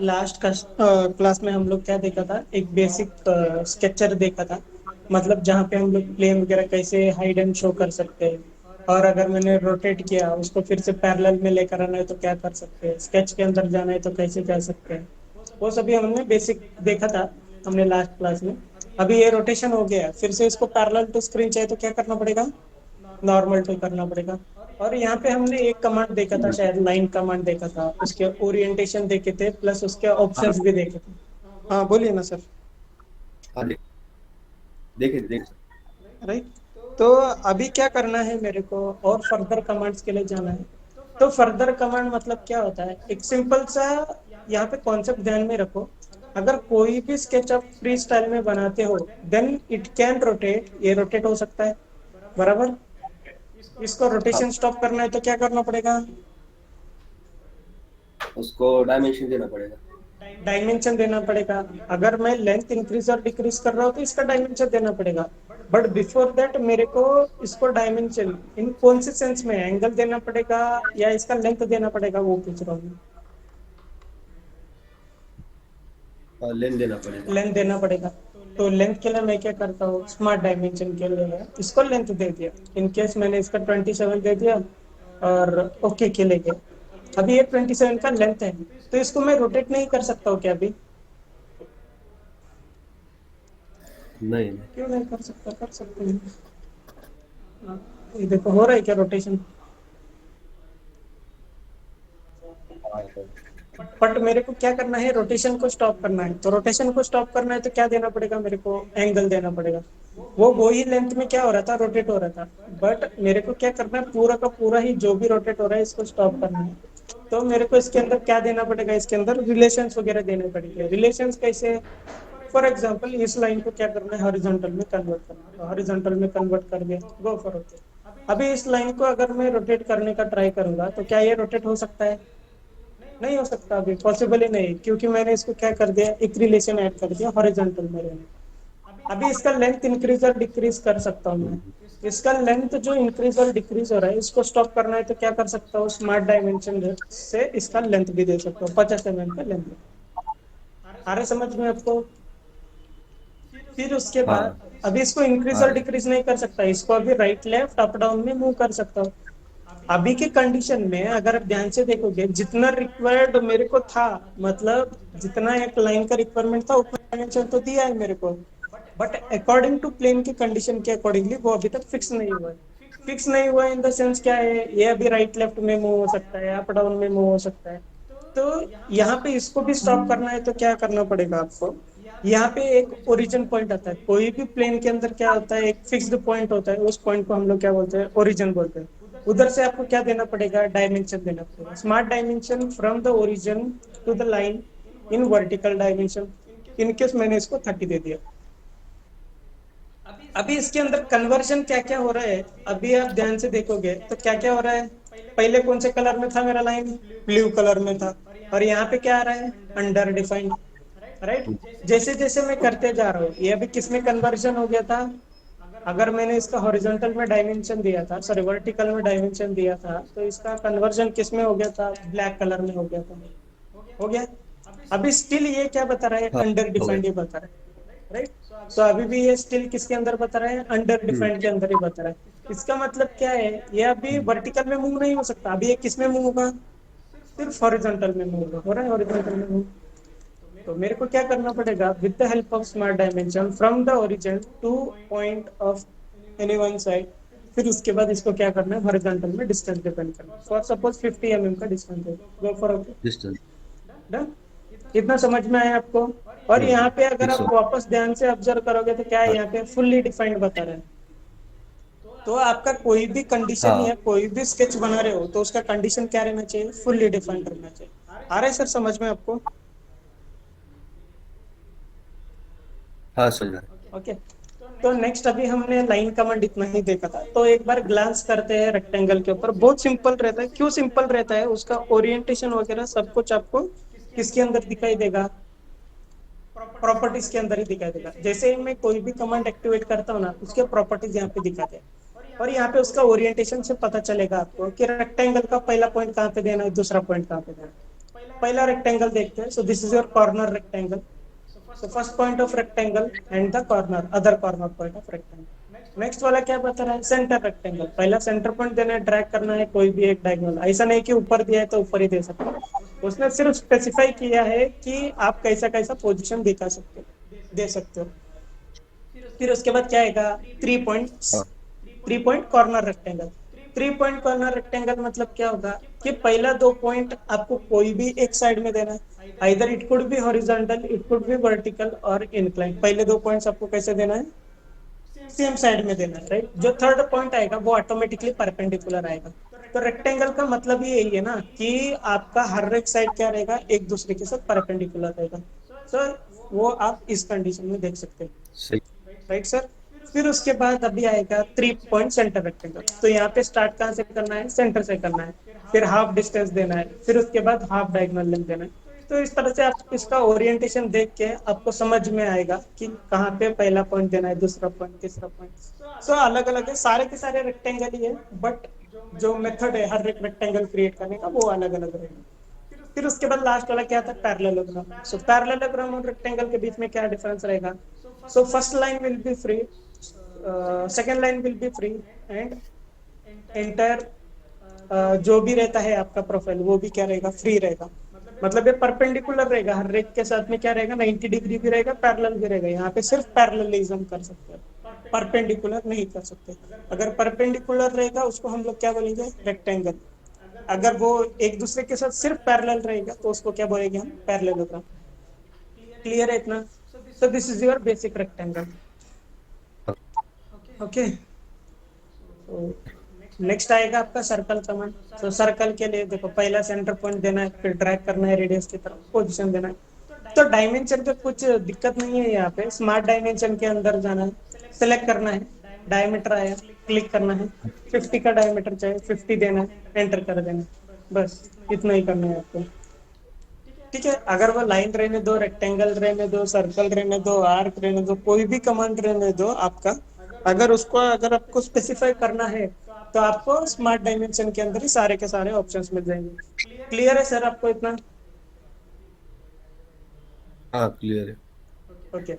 Last class में हम लोग क्या देखा था, एक बेसिक स्केचर देखा था। मतलब जहाँ पे हम लोग प्लेन वगैरह कैसे हाइड एंड शो कर सकते हैं, और अगर मैंने रोटेट किया उसको फिर से पैरेलल में लेकर आना है तो क्या कर सकते हैं, स्केच के अंदर जाना है तो कैसे जा सकते हैं। वो सभी हमने बेसिक देखा था हमने लास्ट क्लास में। अभी ये रोटेशन हो गया, फिर से इसको पैरेलल टू स्क्रीन चाहिए तो क्या करना पड़ेगा, नॉर्मल टू करना पड़ेगा। और यहाँ पे हमने एक कमांड देखा था, शायद लाइन कमांड देखा था, उसके ओरिएंटेशन देखे थे प्लस उसके हाँ ऑप्शंस भी देखे थे। हाँ बोलिए ना सर। हाँ, देखे देखे सर। राइट। तो अभी क्या करना है मेरे को, और फर्दर कमांड्स के लिए जाना है। तो फर्दर कमांड मतलब क्या होता है, एक सिंपल सा यहाँ पे कॉन्सेप्ट ध्यान में रखो। अगर कोई भी स्केच आप फ्री स्टाइल में बनाते हो, देन इट कैन रोटेट, ये रोटेट हो सकता है, बराबर। इसको हाँ, रोटेशन स्टॉप करना है तो क्या करना पड़ेगा, उसको डायमेंशन देना पड़ेगा। डायमेंशन देना पड़ेगा। अगर मैं लेंथ इंक्रीज और डिक्रीज कर रहा हूँ तो इसका डायमेंशन देना पड़ेगा। बट बिफोर दैट मेरे को इसको डायमेंशन इन कौन से सेंस में, एंगल देना पड़ेगा या इसका लेंथ देना पड़ेगा, वो पूछ रहा हूँ। और लेन देना पड़ेगा। लेंथ देना पड़ेगा। तो लेंथ के लिए मैं क्या करता हूँ, स्मार्ट डायमेंशन के लिए इसको लेंथ दे दिया। इन केस मैंने इसका 27 दे दिया और ओके के लिए गया। अभी ये 27 का लेंथ है, तो इसको मैं रोटेट नहीं कर सकता हूँ क्या अभी, नहीं नहीं। क्यों नहीं कर सकता, कर सकते हैं। हाँ, ये देखो हो रहा है क्या रोटेशन। हाँ सर। बट मेरे को क्या करना है, रोटेशन को स्टॉप करना है। तो रोटेशन को स्टॉप करना है तो क्या देना पड़ेगा मेरे को, एंगल देना पड़ेगा। वो ही लेंथ में क्या हो रहा था, रोटेट हो रहा था। बट मेरे को क्या करना है, पूरा का पूरा ही जो भी रोटेट हो रहा है इसको स्टॉप करना है। तो मेरे को इसके अंदर क्या देना पड़ेगा, इसके अंदर रिलेशंस वगैरह देने पड़ेंगे। रिलेशंस कैसे, फॉर एग्जाम्पल इस लाइन को क्या करना है, हॉरिजॉन्टल में कन्वर्ट करना है, तो हॉरिजॉन्टल में कन्वर्ट कर दिया, गो फॉर ओके। अभी इस लाइन को अगर मैं रोटेट करने का ट्राई करूंगा तो क्या ये रोटेट हो सकता है, नहीं हो सकता, अभी पॉसिबल ही नहीं, क्योंकि मैंने इसको क्या कर दिया, एक रिलेशन ऐड कर दिया हॉरिजॉन्टल में रहने। अभी इसका लेंथ इंक्रीज और डिक्रीज कर सकता हूँ मैं। इसका लेंथ जो इंक्रीज और डिक्रीज हो रहा है इसको स्टॉप करना है तो क्या कर सकता हूँ, स्मार्ट डायमेंशन से इसका लेंथ भी दे सकता हूँ, 50 mm का लेंथ। आ रहा है समझ में आपको। फिर उसके बाद हाँ अभी इसको इंक्रीज आ और रहे हैं। डिक्रीज नहीं कर सकता, इसको अभी राइट लेफ्ट अप डाउन में मूव कर सकता हूँ। अभी के कंडीशन में अगर आप ध्यान से देखोगे, जितना रिक्वायर्ड मेरे को था, मतलब जितना एक लाइन का रिक्वायरमेंट था उतना डायमेंशन तो दिया है मेरे को। बट अकॉर्डिंग टू प्लेन की कंडीशन के अकॉर्डिंगली वो अभी तक फिक्स नहीं हुआ है। फिक्स नहीं हुआ इन द सेंस क्या है, ये अभी राइट लेफ्ट में मूव हो सकता है, अप डाउन में मूव हो सकता है। तो यहाँ पे इसको भी स्टॉप करना है तो क्या करना पड़ेगा आपको, यहाँ पे एक ओरिजिन पॉइंट आता है। कोई भी प्लेन के अंदर क्या होता है, एक फिक्स्ड पॉइंट होता है, उस पॉइंट को हम लोग क्या बोलते हैं, ओरिजिन बोलते हैं। उधर से आपको क्या देना पड़ेगा, डायमेंशन देना पड़ेगा, smart dimension from the origin to the line in vertical dimension. In case मैंने इसको 30 दे दिया। अभी इसके अंदर कन्वर्जन क्या क्या हो रहा है, अभी आप ध्यान से देखोगे तो क्या क्या हो रहा है। पहले कौन से कलर में था मेरा लाइन, ब्लू कलर में था, और यहाँ पे क्या आ रहा है, अंडर डिफाइंड। राइट। जैसे जैसे मैं करते जा रहा हूँ, ये अभी किस में कन्वर्जन हो गया था, अगर मैंने इसका हॉरिजॉन्टल में डायमेंशन दिया था, सॉरी वर्टिकल में डायमेंशन दिया था, तो इसका कन्वर्जन किस में हो गया था, ब्लैक कलर में हो गया था। हो गया। अभी स्टिल ये क्या बता रहा है, हाँ अंडर हो गया। डिफाइंड ही बता रहा है। राइट। तो अभी भी ये स्टिल किसके अंदर बता रहा है, अंडर डिफाइंड के अंदर ही बता रहा है। इसका मतलब क्या है, ये अभी वर्टिकल में मूव नहीं हो सकता, अभी ये किस में मूव होगा, सिर्फ हॉरिजॉन्टल में मूव हो रहा है, हॉरिजॉन्टल में मूव। तो मेरे को क्या करना पड़ेगा, with the help of smart dimension from the origin two point of any one side. फिर उसके बाद इसको क्या करना है, हॉरिजॉन्टल में डिस्टेंस डिपेंड करना है। फॉर सपोज 50 mm का डिस्टेंस है, गो फॉर ओके। डिस्टेंस। डन। इतना समझ में आया आपको। और यहाँ पे अगर ठीक आप सो। वापस ध्यान से ऑब्जर्व करोगे तो क्या है, हाँ यहाँ पे फुल्ली डिफाइंड बता रहे हैं। तो आपका कोई भी कंडीशन हाँ या कोई भी स्केच बना रहे हो तो उसका कंडीशन क्या रहना चाहिए, फुल्ली डिफाइंड रहना चाहिए। आ रहा है सर समझ में आपको। हाँ, समझ रहा है। ओके। तो नेक्स्ट अभी हमने लाइन कमांड इतना ही देखा था, तो एक बार ग्लांस करते हैं रेक्टेंगल के ऊपर। बहुत सिंपल रहता है, क्यों सिंपल रहता है, उसका ओरिएंटेशन वगैरह सब कुछ आपको किसके अंदर दिखाई देगा, प्रॉपर्टीज के अंदर ही दिखाई देगा। जैसे ही मैं कोई भी कमांड एक्टिवेट करता हूँ ना, उसके प्रॉपर्टीज यहाँ पे दिखाते हैं। और यहाँ पे उसका ओरिएंटेशन से पता चलेगा आपको कि रेक्टेंगल का पहला पॉइंट कहाँ पे देना है, दूसरा पॉइंट कहाँ पे देना है। पहला रेक्टेंगल देखते हैं. सो this is your corner rectangle. So first point of rectangle and the corner, other corner point of rectangle. Next वाला क्या बता रहा है? Centre rectangle. पहला सेंटर पॉइंट देना है, ड्रैग करना है कोई भी एक डायगोनल. ऐसा नहीं कि ऊपर दिया है तो ऊपर ही दे सकते हो. उसने सिर्फ स्पेसिफाई किया है कि आप कैसा कैसा पोजीशन दिखा सकते हो, दे सकते हो. फिर उसके बाद क्या आएगा? 3 पॉइंट्स. हाँ 3 point corner rectangle. 3 point corner rectangle मतलब क्या होगा कि पहला 2 पॉइंट आपको कोई भी एक साइड में देना है. Either it could be horizontal, it could be vertical और इंक्लाइन. पहले 2 पॉइंट्स आपको कैसे देना है? सेम साइड में देना है, राइट. जो थर्ड पॉइंट आएगा वो ऑटोमेटिकली परपेंडिकुलर आएगा. तो रेक्टेंगल का मतलब ही यही है ना कि आपका हर एक साइड क्या रहेगा? एक दूसरे के साथ परपेंडिकुलर रहेगा. सो वो आप इस कंडीशन में देख सकते हैं, सही. Right sir. फिर उसके बाद अभी आएगा 3 पॉइंट सेंटर रेक्टेंगल. तो यहाँ पे स्टार्ट कहाँ से करना है? सेंटर से करना है. फिर हाफ डिस्टेंस देना है. फिर उसके बाद हाफ डायगोनल लेंथ देना है. तो इस तरह से आप इसका ओरिएंटेशन देख के आपको समझ में आएगा कि कहाँ पे पहला पॉइंट देना है, दूसरा पॉइंट, तीसरा पॉइंट. सो अलग अलग है, सारे के सारे रेक्टेंगल ही है, बट जो मेथड है हर एक रेक्टेंगल क्रिएट करने का वो अलग अलग रहेगा. फिर उसके बाद लास्ट वाला क्या था? पैरेललोग्राम. सो पैरेललोग्राम और रेक्टेंगल के बीच में क्या डिफरेंस रहेगा? So first line will be free, second line will be free, and entire जो भी रहता है आपका प्रोफाइल वो भी क्या रहेगा? फ्री रहेगा. मतलब ये परपेंडिकुलर रहेगा, हर एक के साथ में क्या रहेगा? 90 डिग्री भी रहेगा, पैरेलल भी रहेगा. यहाँ पे सिर्फ पैरेललिज्म कर सकते हैं, परपेंडिकुलर नहीं कर सकते. अगर परपेंडिकुलर रहेगा उसको हम लोग क्या बोलेंगे? रेक्टेंगल. अगर वो एक दूसरे के साथ सिर्फ पैरेलल रहेगा तो उसको क्या बोलेंगे हम? पैरेललोग्राम. क्लियर है इतना? सो this is your basic rectangle. Okay. Next आएगा आपका सर्कल कमांड. तो सर्कल के लिए देखो, पहला सेंटर पॉइंट देना है, फिर ड्रैग करना है रेडियस की तरफ, पोजीशन देना है. तो डायमेंशन पे कुछ दिक्कत नहीं है. यहाँ पे स्मार्ट डायमेंशन के अंदर जाना है, सेलेक्ट करना है, डायमीटर आया, क्लिक करना है. 50 का डायमीटर चाहिए, 50 देना है, एंटर कर देना है. बस इतना ही करना है आपको. ठीक है. अगर वो लाइन रहने दो, रेक्टेंगल रहने दो, सर्कल रहने दो, आर्क रहने दो, कोई भी कमांड रहने दो आपका, अगर आपको स्पेसिफाई करना है तो आपको स्मार्ट डायमेंशन के अंदर ही सारे के सारे ऑप्शंस मिल जाएंगे. क्लियर है सर आपको इतना? हाँ क्लियर है. Okay.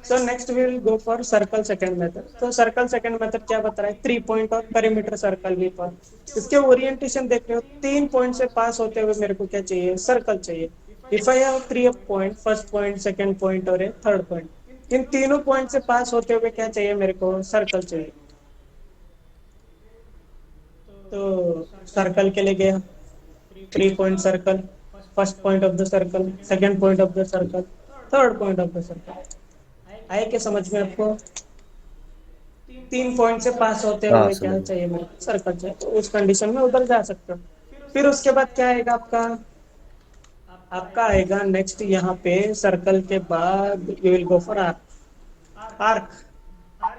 So next we will go for circle second method. तो सर्कल सेकंड मेथड क्या बता रहा है? 3 पॉइंट और पेरीमीटर सर्कल भी पर. इसके ओरिएंटेशन देख रहे हो, 3 पॉइंट से पास होते हुए मेरे को क्या चाहिए? सर्कल चाहिए. If I have 3 point, first point, second point और ए थर्ड पॉइंट, इन तीनों पॉइंट से पास होते हुए क्या चाहिए मेरे को? सर्कल चाहिए. तो सर्कल के लिए गया, 3 point circle, first point of the circle, second point of the circle, third point of the circle. आए क्या समझ में आपको? 3 पॉइंट से पास होते हाँ हुए समझ क्या में. चाहिए मेरे को? सर्कल चाहिए. तो उस कंडीशन में उधर जा सकते हो. फिर उसके बाद क्या आएगा आपका? आपका आएगा नेक्स्ट यहाँ पे सर्कल के बाद you will go for arc. Arc.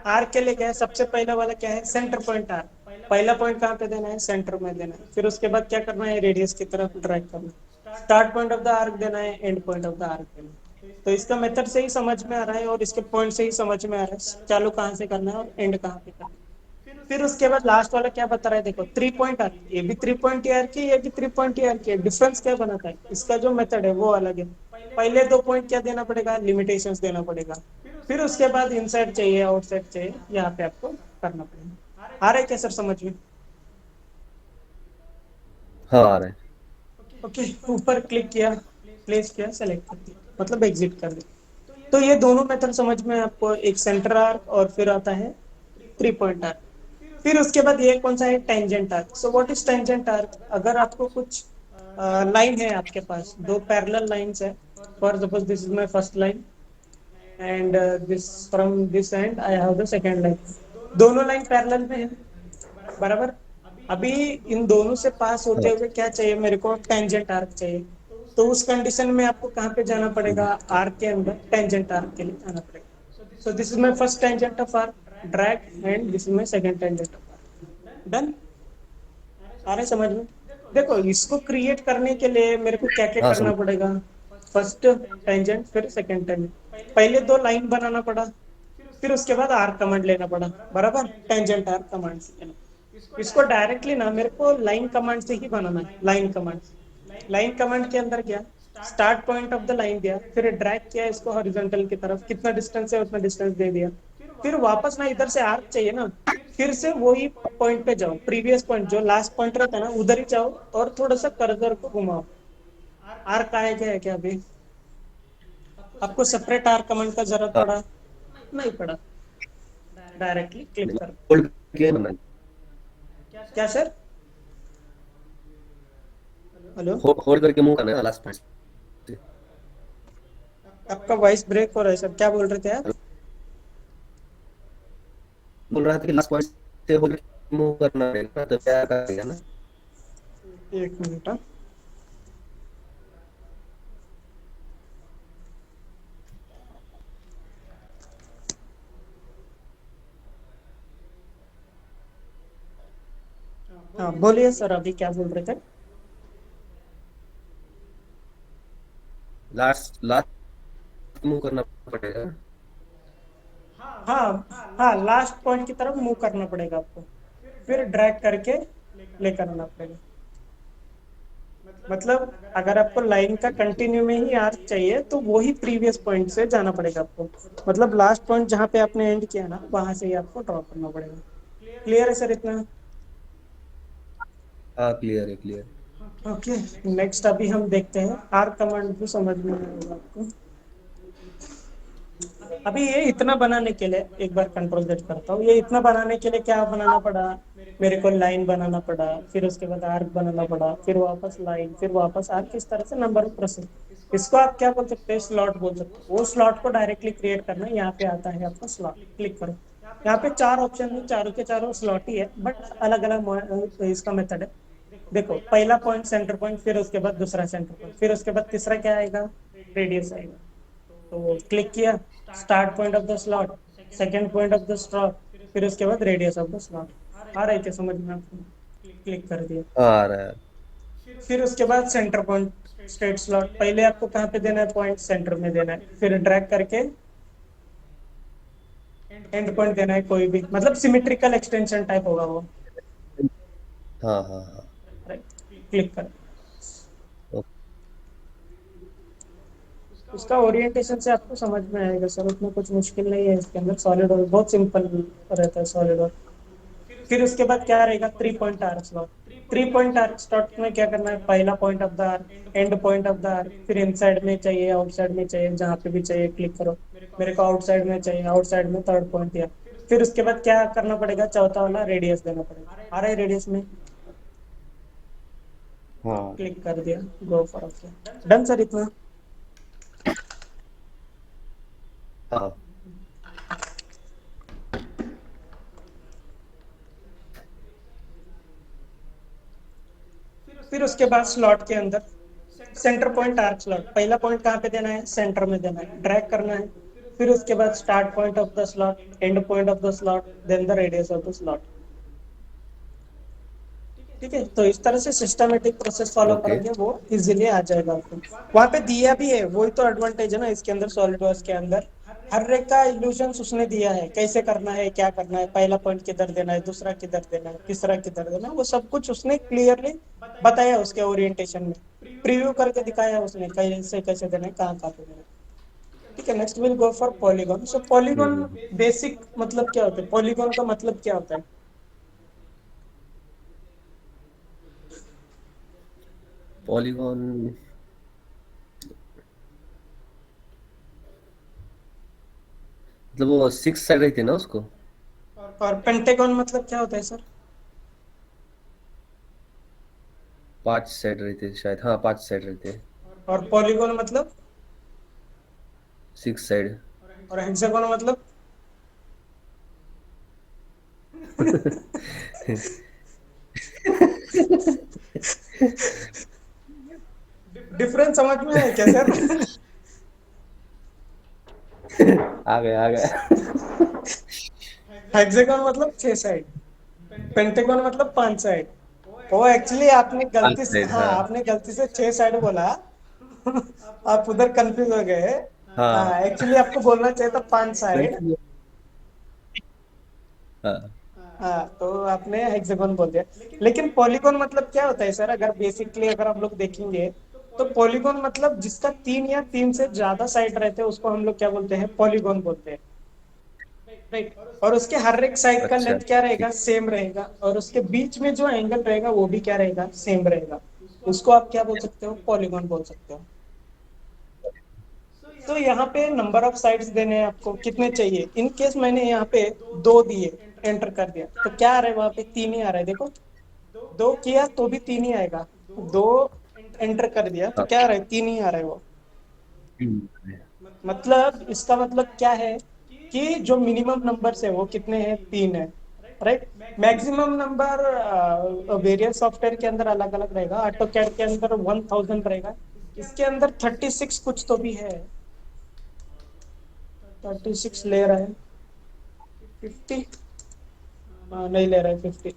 Arc के लिए क्या है? सबसे पहला वाला क्या है? Centre point arc. पहला पॉइंट कहाँ पे देना है? सेंटर में देना है. फिर उसके बाद क्या करना है? रेडियस की तरफ ड्रैग करना है. Start point of the arc देना है, and point of the arc देना है. तो इसका मेथड से ही समझ में आ रहा है और इसके पॉइंट से ही समझ में आ रहा है चालू कहाँ से करना है और एंड कहाँ पे करना है. फिर उसके बाद लास्ट वाला क्या बता रहा है? देखो, 3 पॉइंट आर्क. ये भी 3 पॉइंट आर्क है, ये भी 3 पॉइंट आर्क है. डिफरेंस क्या बनाता है? इसका जो मेथड है वो अलग है. पहले 2 पॉइंट क्या देना पड़ेगा? लिमिटेशंस देना पड़ेगा. फिर उसके बाद इनसाइड चाहिए, आउटसाइड चाहिए, यहाँ पे आपको करना पड़ेगा. आ रहा है क्या सर समझ में? हाँ आ रहा है. ओके. ऊपर क्लिक किया, प्लेस किया, सेलेक्ट कर दिया, मतलब एग्जिट कर दिया. तो ये दोनों मेथड समझ में आपको? एक सेंटर आर्क और फिर आता है 3 पॉइंट आर्क. फिर उसके बाद ये कौन सा है? Tangent arc. So what is tangent arc? अगर आपको कुछ लाइन है आपके पास, दो पैरेलल लाइंस है. For suppose this is my first line and this from this and I have the second line. दोनों लाइन पैरेलल में है, बराबर. अभी इन दोनों से पास होते हाँ. हुए क्या चाहिए मेरे को? टेंजेंट आर्क चाहिए. तो उस कंडीशन में आपको कहाँ पे जाना पड़ेगा? आर्क के अंदर टेंजेंट आर्क के लिए जाना पड़ेगा. So this is my first tangent of arc, drag, and this is my second tangent of arc. Done. आ रहा है समझ में? देखो, इसको क्रिएट करने के लिए मेरे को क्या क्या हाँ करना समझ. पड़ेगा? फर्स्ट टेंजेंट, फिर सेकंड टेंजेंट. पहले 2 लाइन बनाना पड़ा. फिर उसके बाद आर्क कमांड लेना पड़ा, बराबर. टेंजेंट आर्क कमांड से लेना. इसको डायरेक्टली ना मेरे को लाइन कमांड से ही बनाना है. Line command. लाइन कमांड के अंदर गया, start point of the line दिया, फिर ड्रैग किया इसको हॉरिजॉन्टल की तरफ, कितना डिस्टेंस है उतना डिस्टेंस दे दिया। फिर वापस ना इधर से आर्क चाहिए ना, फिर से वही पॉइंट पे जाओ, प्रीवियस पॉइंट जो लास्ट पॉइंट रहता है ना उधर ही जाओ, और थोड़ा सा कर्सर को घुमाओ। आर्क आया क्या अभी? आपको सेपरेट आर्क कमांड का जरूरत हाँ पड़ा? नहीं पड़ा। डायरेक्टली क्लिक नहीं, कर। होल्ड किया ना। क्या सर? हेलो? होल्ड करके मूव करना है लास्ट पॉइंट से। आपका वॉइस ब्रेक हो रहा है सर, क्या बोल रहे थे आप? बोल रहा था कि लास्ट पॉइंट से होल्ड करके मूव करना है ना, तो क्या करेगा ना। एक मिनट हाँ। हाँ बोलिए सर, अभी क्या बोल रहे थे? लास्ट लास्ट मूव करना पड़ेगा। हाँ हाँ, लास्ट पॉइंट की तरफ मूव करना पड़ेगा आपको, फिर ड्रैग करके लेकर आना पड़ेगा। मतलब अगर आपको लाइन का कंटिन्यू में ही आर्क चाहिए तो वही प्रीवियस पॉइंट से जाना पड़ेगा आपको। मतलब लास्ट पॉइंट जहाँ पे आपने एंड किया ना वहां से ही आपको ड्रॉ करना पड़ेगा। क्लियर है सर इतना? हाँ क्लियर है क्लियर। ओके। नेक्स्ट अभी हम देखते हैं, आर्क कमांड भी समझ में आएगा आपको। अभी ये इतना बनाने के लिए एक बार कंट्रोल जेड करता हूँ, ये इतना बनाने के लिए क्या बनाना पड़ा? मेरे को लाइन बनाना पड़ा, फिर उसके बाद आर्क बनाना पड़ा, फिर वापस लाइन, फिर वापस आर्क, किस तरह से नंबर प्रोसेस। इसको आप क्या बोल सकते हैं? स्लॉट बोल सकते हो। वो स्लॉट को डायरेक्टली क्रिएट करना है, यहाँ पे आता है आपका स्लॉट, क्लिक करो। यहाँ पे चार ऑप्शन है, चारों के चारों स्लॉट ही है, बट अलग अलग इसका मेथड है। देखो, पहला पॉइंट सेंटर पॉइंट, फिर उसके बाद दूसरा सेंटर पॉइंट, फिर उसके बाद तीसरा क्या आएगा? रेडियस आएगा। तो क्लिक किया, start point of the slot, second point of the slot, फिर उसके बाद रेडियस ऑफ द स्लॉट। आ रहा है क्या समझ में आपको? क्लिक कर दिया। हाँ आ रहा है। फिर उसके बाद सेंटर पॉइंट, स्ट्रेट स्लॉट, पहले आपको कहाँ पे देना है? पॉइंट सेंटर में देना है, फिर ड्रैग करके एंड पॉइंट देना है कोई भी, मतलब सिमेट्रिकल एक्सटेंशन टाइप होगा वो। हाँ हाँ हाँ। क्लिक कर। ओके। उसका ओरिएंटेशन से आपको समझ में आएगा सर, उतना कुछ मुश्किल नहीं है इसके अंदर। सॉलिड वर्क बहुत सिंपल रहता है सॉलिड वर्क। फिर उसके बाद क्या रहेगा? Three point arc slot. Three point arc slot में क्या करना है? पहला point of the arc, and point of the arc, फिर इनसाइड में चाहिए, आउटसाइड में चाहिए, जहां पे भी चाहिए क्लिक करो। मेरे को आउटसाइड में चाहिए, आउटसाइड में थर्ड पॉइंट दिया। फिर उसके बाद क्या करना पड़ेगा? चौथा वाला रेडियस देना पड़ेगा। आ रहा है रेडियस में? हाँ क्लिक कर दिया, गो फॉर ओके। डन सर इतना? हाँ। फिर उसके बाद स्लॉट के अंदर सेंटर पॉइंट आर्क स्लॉट, पहला पॉइंट कहाँ पे देना है? सेंटर में देना है, ड्रैग करना है। फिर उसके बाद start point of the slot, end point of the slot, then the radius of the slot. ठीक है, तो इस तरह से सिस्टमेटिक प्रोसेस फॉलो ओके। करेंगे, वो इजीली आ जाएगा आपको। वहां पे दिया भी है, वही तो एडवांटेज है ना इसके अंदर, सॉलिडवर्क्स के अंदर हर एक का इल्यूशंस उसने दिया है, कैसे करना है, क्या करना है, पहला पॉइंट किधर देना है, दूसरा किधर देना है, तीसरा किधर देना है, वो सब कुछ उसने क्लियरली बताया उसके ओरिएंटेशन में। प्रीव्यू करके दिखाया उसने, कैसे कैसे देना है, कहाँ कहाँ पे देना है। ठीक है, next will go for polygon. So polygon hmm. Basic मतलब क्या होता है? पॉलीगॉन का मतलब क्या होता है? पॉलीगॉन मतलब वो सिक्स साइड रहती है ना उसको। और पेंटागन मतलब क्या होता है सर? पांच साइड रहते हैं शायद, हाँ पांच साइड रहते हैं। और पॉलीगॉन मतलब? Six side. और हेक्सागोन मतलब? डिफरेंस समझ में है क्या सर? आ गया आ गया। हेक्सागोन मतलब छह साइड, पेंटागन मतलब पांच साइड। वो एक्चुअली आपने पांच गलती से, साइड हाँ हाँ। आपने गलती से छह साइड बोला। आप उधर कंफ्यूज हो गए। हाँ हाँ एक्चुअली आपको बोलना चाहिए था पांच साइड। कंटिन्यू। हाँ हाँ, तो आपने हेक्सागोन बोल दिया। लेकिन पॉलीगॉन मतलब क्या होता है सर? अगर बेसिकली अगर हम लोग देखेंगे तो पॉलीगॉन मतलब जिसका तीन या तीन से ज्यादा साइड रहते हैं उसको हम लोग क्या बोलते हैं? पॉलीगॉन बोलते हैं, राइट। और उसके हर एक साइड का अच्छा लेंथ क्या ठीक। रहेगा? सेम रहेगा, और उसके बीच में जो एंगल रहेगा वो भी क्या रहेगा? सेम रहेगा। उसको आप क्या बोल सकते हो? पॉलीगॉन बोल सकते हो। तो यहाँ पे नंबर ऑफ साइड्स देने हैं आपको, कितने चाहिए? इन केस मैंने यहाँ पे दो दिए, एंटर कर दिया, तो क्या आ रहा है वहां पे? तीन ही आ रहा है, देखो। दो किया तो भी तीन ही आएगा। दो एंटर कर दिया तो हाँ। क्या आ रहा है? तीन ही आ रहा है वो। हम्म। मतलब इसका मतलब क्या है कि जो मिनिमम नंबर्स है वो कितने हैं? तीन है, right. Maximum number various software के अंदर अलग अलग रहेगा। ऑटो कैड के अंदर 1000 रहेगा, इसके अंदर 36 कुछ तो भी है। 36 ले रहा है, 50 नहीं ले रहा है, 50।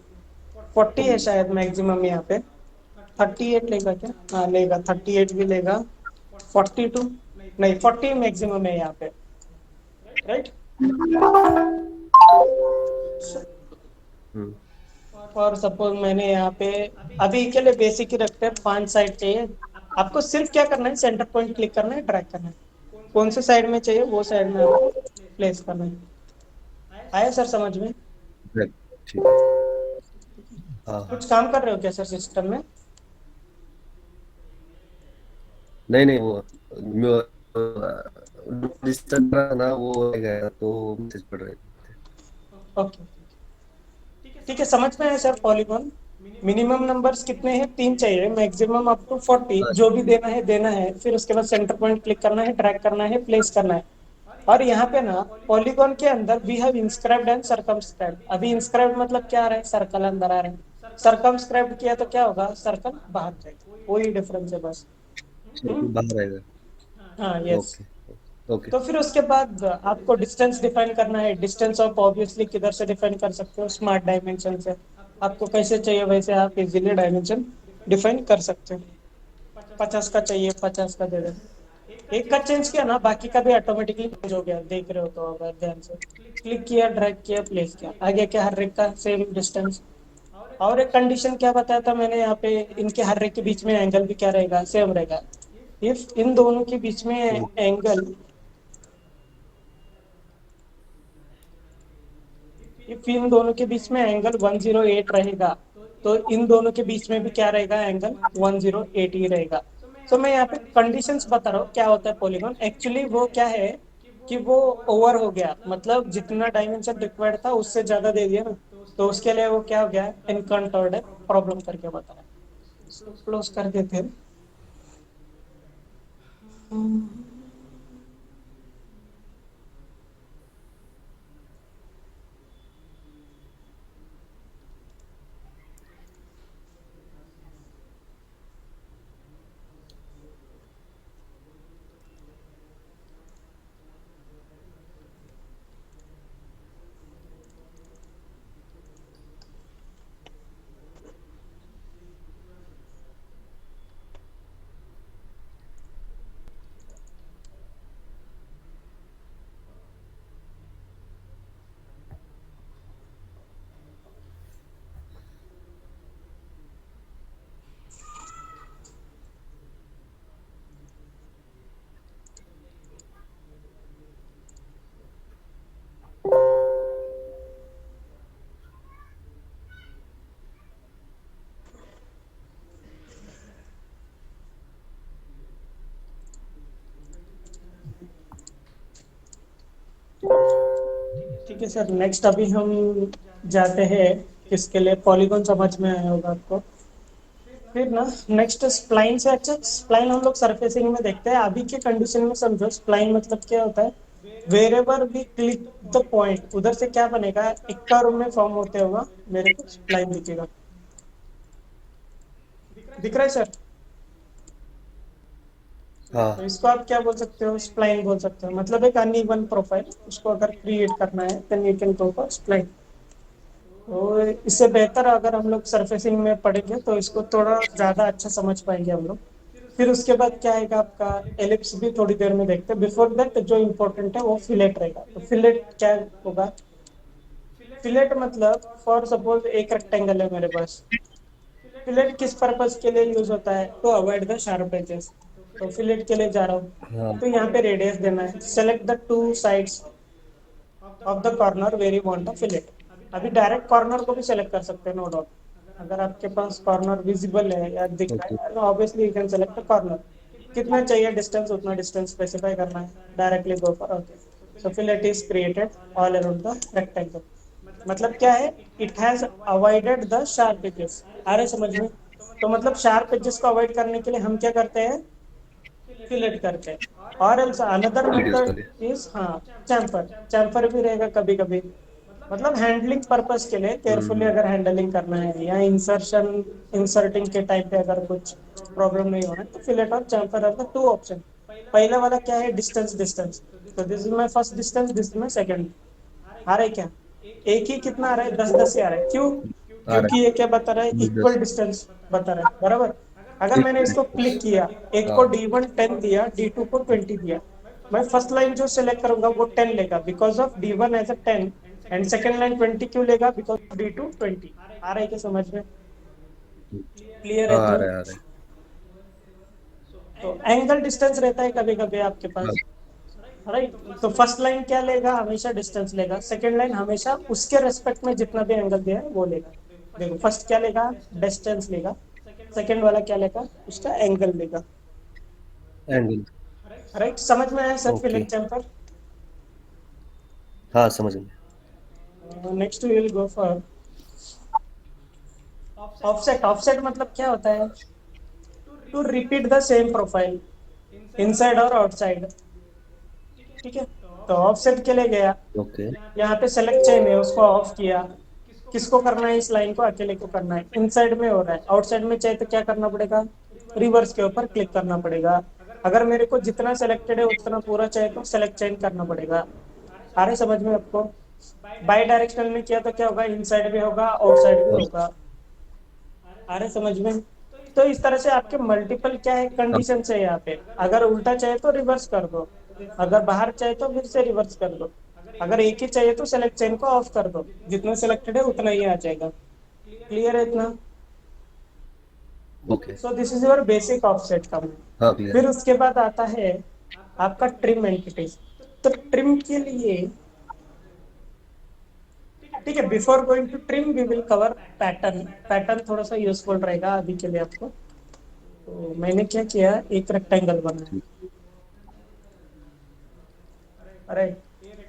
40 है शायद मैक्सिमम यहाँ पे। 38 लेगा क्या? हाँ लेगा, 38 भी लेगा। 42 नहीं, 40 मैक्सिमम है यहाँ पे, राइट। हम्म। और सपोज मैंने यहाँ पे अभी के लिए बेसिक ही रखते हैं, 5 साइड चाहिए। आपको सिर्फ क्या करना है? सेंटर पॉइंट क्लिक करना है, ड्रैग करना है, कौन से साइड में चाहिए वो साइड में आपको प्लेस करना है। आया सर समझ में? ठीक है। हाँ। कुछ काम कर रहे हो क्या सर सिस्टम में? नहीं नहीं, वो डिस्टर्ब रहा ना, वो आ गया तो मैसेज पढ़ रहे थे। ओके, ठीक है, समझ में आया सर। पॉलीगॉन मिनिमम नंबर्स कितने हैं? तीन चाहिए, मैक्सिमम अप टू 40। हाँ। जो भी देना है देना है, फिर उसके बाद सेंटर पॉइंट क्लिक करना है, ड्रैग करना है, प्लेस करना है। और यहाँ पे ना पॉलीगॉन के अंदर we have inscribed and circumscribed. अभी इंस्क्राइब्ड मतलब क्या आ रहा है? सर्कल अंदर आ रहा है। सर्कमस्क्राइब्ड किया तो क्या होगा? सर्कल बाहर जाएगा, वही डिफरेंस है बस। सर्कल बाहर आएगा। हाँ, यस। ओके। ओके। तो फिर उसके बाद आपको डिस्टेंस डिफाइन करना है। डिस्टेंस आप ऑब्वियसली किधर से डिफाइन कर सकते हो? स्मार्ट डायमेंशन से। आपको कैसे चाहिए वैसे आप इजीली डायमेंशन डिफाइन कर सकते हो। 50 का चाहिए, 50 का दे दे। एक का चेंज किया ना, बाकी का भी ऑटोमेटिकली चेंज हो गया, देख रहे हो तो अगर ध्यान से क्लिक किया, ड्रैग किया, प्लेस किया, आगे क्या हर एक का सेम डिस्टेंस। और एक कंडीशन क्या बताया था मैंने यहाँ पे? इनके हर एक के बीच में एंगल भी क्या रहेगा? सेम रहेगा। इफ इन दोनों के बीच में एंगल, इफ इन दोनों के बीच में एंगल 108 रहेगा, तो इन दोनों के बीच में भी क्या रहेगा? एंगल 108 ही रहेगा। तो मैं यहाँ पे कंडीशंस बता रहा हूँ क्या होता है पॉलीगॉन एक्चुअली। वो क्या है कि वो ओवर हो गया, मतलब जितना डायमेंशन रिक्वायर्ड था उससे ज्यादा दे दिया ना, तो उसके लिए वो क्या हो गया? एनकाउंटर्ड प्रॉब्लम करके बता रहा है। इसको क्लोज कर देते हैं। ठीक है सर, नेक्स्ट अभी हम जाते हैं किसके लिए? पॉलीगॉन समझ में आया होगा आपको। फिर ना नेक्स्ट स्प्लाइन से। अच्छा, स्प्लाइन हम लोग सरफेसिंग में देखते हैं। अभी के कंडीशन में समझो स्प्लाइन मतलब क्या होता है? Wherever we click the point, उधर से क्या बनेगा? एक कर्व में फॉर्म होते हुआ मेरे को स्प्लाइन दिखेगा। दिख रहा है सर? तो हाँ। इसको आप क्या बोल सकते हो? स्प्लाइन बोल सकते हो। मतलब एक अनइवन प्रोफाइल, उसको अगर क्रिएट करना है then you can go for spline. तो इससे बेहतर अगर हम लोग सरफेसिंग में पढ़ेंगे तो इसको थोड़ा ज्यादा अच्छा समझ पाएंगे हम लोग। फिर उसके बाद क्या आएगा आपका? एलिप्स भी थोड़ी देर में देखते हैं। बिफोर दैट जो इम्पोर्टेंट है वो फिलेट रहेगा। तो फिलेट क्या होगा? फिलेट मतलब फॉर सपोज एक रेक्टेंगल है मेरे पास। फिलेट किस पर्पस के लिए यूज होता है? To avoid the sharp edges. तो फिलेट के लिए जा रहा हूँ, हाँ तो यहाँ पे रेडियस देना है। Select the two sides of the corner where you want the fillet. अभी डायरेक्ट कॉर्नर को भी सेलेक्ट कर सकते हैं, नो डाउट। अगर आपके पास कॉर्नर विजिबल है या दिख ओके रहा है, obviously you can select the corner. कितना चाहिए डिस्टेंस, उतना डिस्टेंस स्पेसिफाई करना है। Directly go for okay. So fillet is created all around the rectangle. मतलब क्या है? It has avoided the sharp edges. आ रहे समझ में? तो मतलब शार्प एजेस को अवॉइड करने के लिए हम क्या करते हैं? फिलेट करते हैं। और एल्स अनदर यूज मेथड करें। इज, हाँ, चैम्फर। चैम्फर भी रहेगा कभी कभी। मतलब हैंडलिंग पर्पस के लिए केयरफुली हम्म। अगर हैंडलिंग करना है, या इंसर्टिंग के टाइम पे अगर कुछ प्रॉब्लम नहीं हो रहा है, तो फिलेट और chamfer are the two option. पहला वाला क्या है? Distance distance. तो this is my first distance, this is my second. आ रहा है क्या? एक ही कितना आ रहा है? 10-10 से आ रहा है। क्यों? आ रहा क्योंकि ये क्या बता रहा है? है इक्वल दस। डिस्टेंस बता रहा है, बराबर। अगर मैंने इसको क्लिक किया, एक को हाँ D1 10 दिया, D2 को 20 दिया, मैं फर्स्ट लाइन जो सिलेक्ट करूंगा वो 10 लेगा, because of D1 as a 10। And second line 20 क्यों लेगा? Because of D2 20। आ रहा है क्या समझ में? क्लियर हाँ है आ इतना? रहा है आ रहा है। तो एंगल डिस्टेंस रहता है कभी कभी आपके हाँ पास, राइट। तो फर्स्ट लाइन क्या लेगा? हमेशा डिस्टेंस लेगा। सेकंड लाइन हमेशा उसके रेस्पेक्ट में जितना भी एंगल दिया है वो लेगा। देखो, फर्स्ट क्या लेगा? डिस्टेंस लेगा। सेकंड वाला क्या लेगा? उसका एंगल लेगा। एंगल। राइट, समझ में आया सब ओके। फिलिप चैम्पर? हाँ समझ में। Next we will go for offset. Offset मतलब क्या होता है? To repeat the same profile inside और आउटसाइड। ठीक है, तो ऑफसेट के लिए गया, ओके। यहाँ पे सेलेक्ट चेन है, उसको ऑफ किया। किसको करना है? इस लाइन को अकेले को करना है। इनसाइड में हो रहा है, आउटसाइड में चाहिए तो क्या करना पड़ेगा? रिवर्स के ऊपर क्लिक करना पड़ेगा। अगर मेरे को जितना सेलेक्टेड है उतना पूरा चाहिए तो सेलेक्ट चेंज करना पड़ेगा। आ रहे समझ में आपको? बाई डायरेक्शनल में किया तो क्या होगा? इनसाइड भी होगा, आउटसाइड भी हाँ होगा। आ रहे समझ में? तो इस तरह से आपके मल्टीपल क्या है? हाँ। कंडीशन है यहाँ पे। अगर उल्टा चाहिए तो रिवर्स कर दो, अगर बाहर चाहिए तो फिर से रिवर्स कर दो। अगर एक ही चाहिए तो सेलेक्ट चेन को ऑफ कर दो, जितना सेलेक्टेड है उतना ही आ जाएगा। क्लियर है इतना? Okay. So this is your basic offset का। हाँ क्लियर फिर है। उसके बाद आता है आपका ट्रिम एंटिटीज। तो ट्रिम के लिए, ठीक है, before going to trim we will cover pattern. Pattern थोड़ा सा यूजफुल रहेगा अभी के लिए आपको। तो मैंने क्या किया, एक रेक्टेंगल बनाया। ठीक। अरे,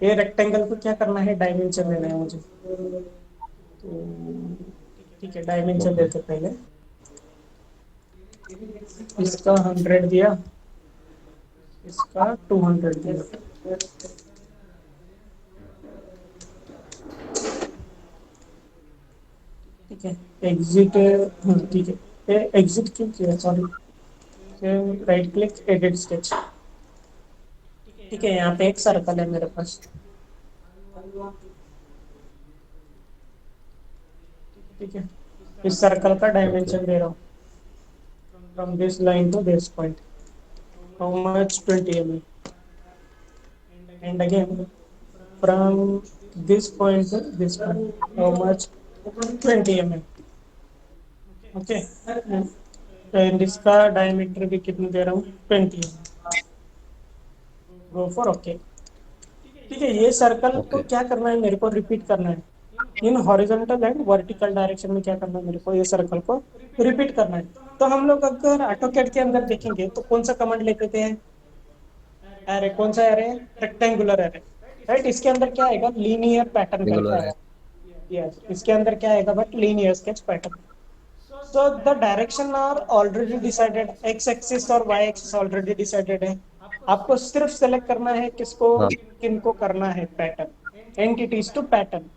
ये रेक्टेंगल को क्या करना है? डायमेंशन देना है मुझे। तो ठीक है, डायमेंशन ओके। देते पहले। इसका 100 दिया, इसका 200 दिया। ठीक है, एग्जिट। हाँ ठीक है, एग्जिट क्यों किया? Sorry. Right click, edit sketch. ठीक है, यहाँ पे एक सर्कल है मेरे पास। ठीक है, इस सर्कल का ओके। डायमेंशन दे रहा हूँ। From this line to this point, how much? 20 mm। And again from this point to this point, how much? 20 mm। Okay, and इसका डायमीटर भी कितना दे रहा हूँ? 20 mm। Go for okay. ठीक है, ये सर्कल को ओके। क्या करना है? मेरे को रिपीट करना है। In horizontal and vertical direction में क्या करना है मेरे को? ये सर्कल को रिपीट करना है। तो हम लोग अगर ऑटोकैड के अंदर देखेंगे तो कौन सा कमांड लेते थे? अरे कौन सा एरे? Rectangular array. राइट, इसके अंदर क्या आएगा? लीनियर पैटर्न सिंगल करके वाला है। आएगा। यस, इसके अंदर क्या आएगा? But linear sketch pattern. So the direction are already decided, x axis और वाई एक्सिस ऑलरेडी डिसाइडेड है। आपको सिर्फ सेलेक्ट करना है किसको, हाँ। किनको करना है पैटर्न। Entities to pattern.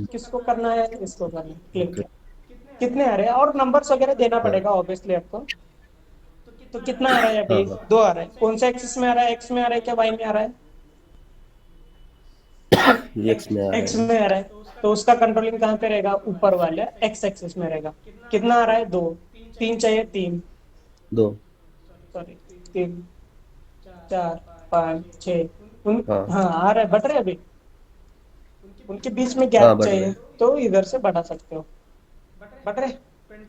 किसको करना है? इसको करना है। Click okay. किया, कितने आ रहे हैं? और नंबर्स वगैरह देना हाँ पड़ेगा ऑब्वियसली आपको। तो कितना आ रहा है हाँ अभी? हाँ। 2 आ रहा है। कौन सा एक्सिस में आ रहा है? एक्स में आ रहा है क्या वाई में आ रहा है? ये एक्स में आ रहा एक्स है। में आ रहा है। तो उसका कंट्रोलिंग कहाँ पे रहेगा? ऊपर वाले एक्स एक्सिस में रहेगा। कितना आ रहा है? 2। 3 चाहिए, 3। दो। सॉरी, 3, 4, 5, 6। हाँ हाँ, आ रहा है, बट रहे अभी। उनके बीच में हाँ गैप बढ़ रहे चाहिए, हैं। तो इधर से बढ़ा सकते हो। बढ़ रहे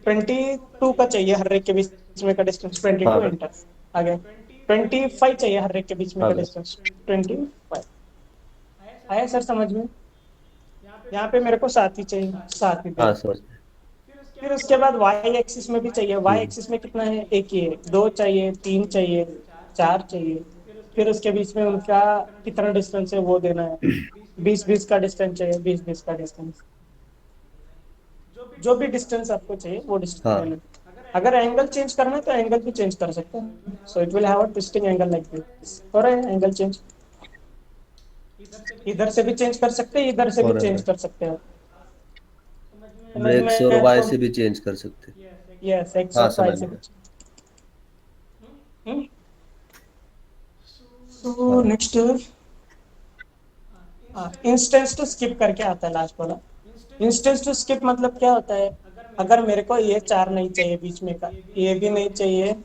22 का चाहिए हर एक के बीच में का डिस्टेंस, ट्वेंटी हाँ टू बढ़। एंटर। आगे 25 चाहिए हर एक के बीच में हाँ का बढ़। डिस्टेंस, 25। आया सर समझ में? यहाँ पे मेरे को 7 ही चाहिए, 7 ही हाँ दे। समझ गए। फिर उसके बाद वाई एक्सिस में भी चाहिए, वाई हम्म। एक्सिस में कितना है, एक ही है, 2 चाहिए, 3 चाहिए, 4 चाहिए। फिर उसके बीच में उनका कितना डिस्टेंस है वो देना है, 20-20 का डिस्टेंस चाहिए, 20-20 का डिस्टेंस। जो भी डिस्टेंस आपको चाहिए वो डिस्टेंस हाँ लेना है। अगर एंगल चेंज करना है तो एंगल भी चेंज कर सकते हैं, so it will have a twisting angle like this. और एंगल चेंज इधर से भी चेंज कर सकते हैं, इधर से भी और चेंज कर सकते हैं। समझ में एक्स और है वाई आपको? से भी चेंज कर सकते हैं। यस, एक्स हाँ और वाई समझ से में भी। आया। सो हाँ। नेक्स्ट, इंस्टेंस टू स्किप करके आता है लास्ट वाला। इंस्टेंस टू स्किप मतलब क्या होता है, अगर मेरे को ये 4 नहीं चाहिए बीच में का, ये भी नहीं चाहिए,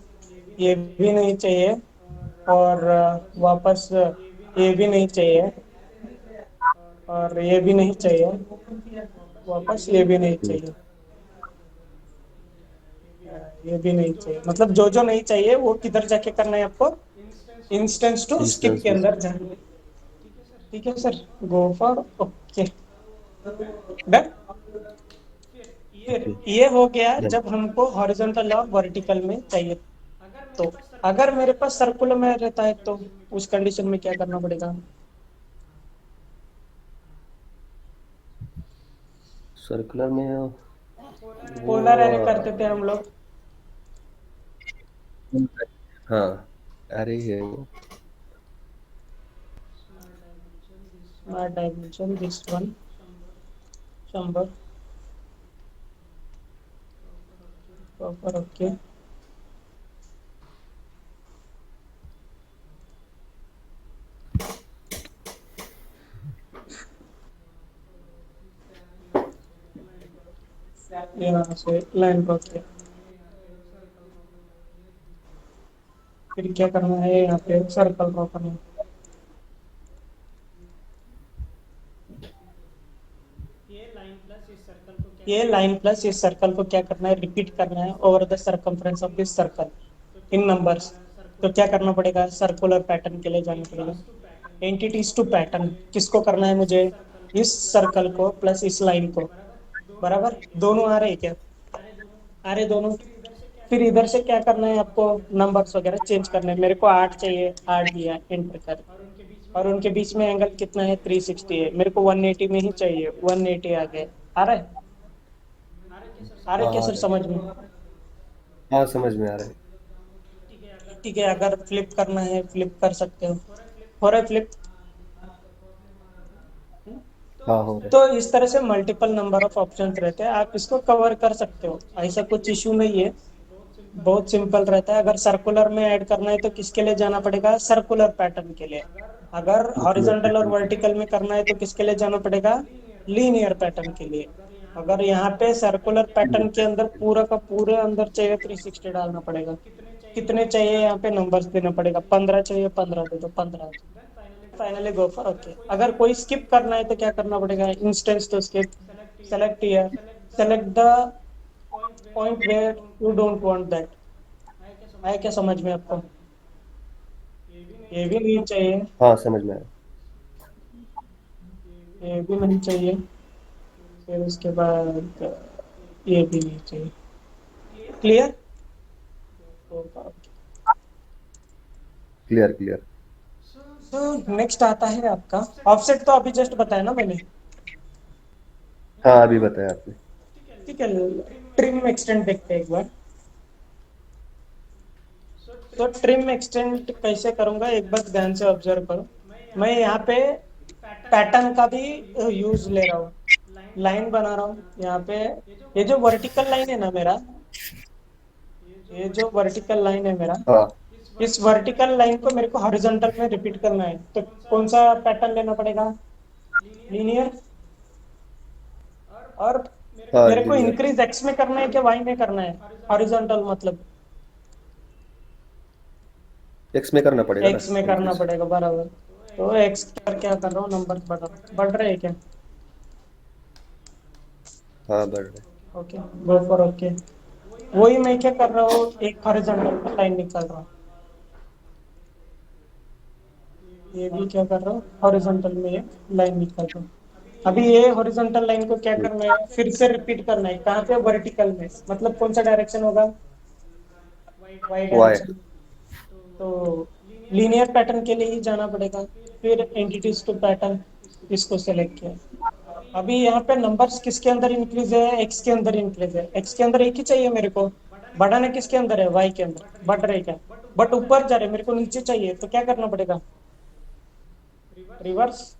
ये भी नहीं चाहिए, और वापस ये भी नहीं चाहिए, और ये भी नहीं चाहिए, वापस ये भी नहीं हम्म। चाहिए, ये भी नहीं चाहिए, मतलब जो जो नहीं चाहिए वो किधर जाके करना है आपको, इंस्टेंस टू स्किप इंस्टेंस के टू अंदर स्किप। जाना है। ठीक है sir, go for okay, done. फिर ये हो गया डन। जब हमको हॉरिजॉन्टल और वर्टिकल में चाहिए। तो अगर मेरे पास सर्कुलर में रहता है तो उस कंडीशन में क्या करना पड़ेगा? सर्कुलर में पोलर एरे वो करते थे हम लोग। हाँ अरे है वो। Small dimension this one, 100 proper okay. यहाँ से लाइन ड्रॉ किया, फिर क्या करना है, यहाँ पे सर्कल ड्रॉ करना है। ये लाइन प्लस इस सर्कल को क्या करना है, रिपीट करना है over the circumference of this circle in numbers. तो क्या करना पड़ेगा, सर्कुलर पैटर्न के लिए जाना पड़ेगा। एंटिटीज टू पैटर्न किसको करना है मुझे, इस सर्कल को प्लस इस लाइन को, बराबर दोनों आ रहे हैं क्या, आ रहे दोनों। फिर इधर से क्या करना है आपको, नंबर्स वगैरह चेंज करने हैं। मेरे को 8 चाहिए, 8 दिया, एंटर कर। और उनके बीच में एंगल कितना है, 360 है, मेरे को 180 में ही चाहिए, 180 आ गए। आ रहा है, आ रहा है हाँ क्या आ सर रहे हैं। समझ में? हाँ समझ में आ रहा है। ठीक है, अगर फ्लिप करना है फ्लिप कर सकते हो, हो रहा है फ्लिप। हाँ हो रहा तो इस तरह से मल्टीपल नंबर ऑफ ऑप्शंस रहते हैं, आप इसको कवर कर सकते हो, ऐसा कुछ इशू नहीं है। बहुत सिंपल रहता है। अगर सर्कुलर में ऐड करना है तो किसके लिए जाना पड़ेगा, सर्कुलर पैटर्न के लिए। अगर है सर्कुलर हॉरिजॉन्टल और पैटर्न के वर्टिकल में करना है तो किसके लिए जाना पड़ेगा, लीनियर पैटर्न के लिए। अगर यहाँ पे सर्कुलर पैटर्न के अंदर लिए। पूरा का पूरे अंदर चाहिए, 360 डालना पड़ेगा। कितने चाहिए, यहाँ पे नंबर्स देना पड़ेगा, 15 चाहिए, 15 दे दो, 15। Finally go for okay. अगर कोई स्किप करना है तो क्या करना पड़ेगा, instance to skip, select here, select the point where you don't want that. आया क्या समझ में आपको? ये भी नहीं चाहिए, हाँ समझ में आया। ये भी नहीं चाहिए, फिर उसके बाद ये भी नहीं चाहिए। क्लियर? Clear clear. तो नेक्स्ट आता है आपका ऑफसेट, तो अभी जस्ट बताया ना मैंने। हाँ अभी बताया आपने। ठीक है, ट्रिम एक्सटेंड देखते हैं एक बार। तो ट्रिम एक्सटेंड कैसे करूंगा एक बार ध्यान से ऑब्जर्व करो। मैं यहाँ पे पैटर्न का भी यूज ले रहा हूँ, लाइन बना रहा हूँ यहाँ पे। ये जो वर्टिकल लाइन है ना मेरा, ये जो वर्टिकल लाइन है मेरा, हाँ इस वर्टिकल लाइन को मेरे को हॉरिजॉन्टल में रिपीट करना है, तो कौन सा पैटर्न लेना पड़ेगा, लीनियर। और हाँ मेरे को लीनियर। इंक्रीज एक्स में करना है कि वाई में करना है, हॉरिजॉन्टल मतलब एक्स में करना पड़ेगा ना एक्स में करना इंक्रीज। पड़ेगा, बराबर। तो एक्स पर क्या कर रहा हूँ, नंबर बढ़ रहे हैं क्या, हाँ बढ़ रहे। Okay, go for okay. वही मैं क्या कर रहा हूँ, एक हॉरिजॉन्टल लाइन निकाल रहा हूँ। ये भी क्या कर रहा हूँ, हॉरिजॉन्टल में एक लाइन निकाल रहा हूँ। अभी ये हॉरिजॉन्टल लाइन को क्या करना है, फिर से रिपीट करना है। कहाँ पे, वर्टिकल में, मतलब कौन सा डायरेक्शन होगा, वाई वाई। डायरेक्शन। तो लीनियर पैटर्न के लिए ही जाना पड़ेगा। फिर एंटिटीज टू पैटर्न, इसको सेलेक्ट किया। अभी यहाँ पे नंबर्स किसके अंदर इंक्रीज है, एक्स के अंदर इंक्रीज है। एक्स के अंदर एक ही चाहिए मेरे को, बढ़ाना किसके अंदर है, वाई के अंदर। बढ़ रहे क्या, बट ऊपर जा रहे, मेरे को नीचे चाहिए, तो क्या करना पड़ेगा, रिवर्स,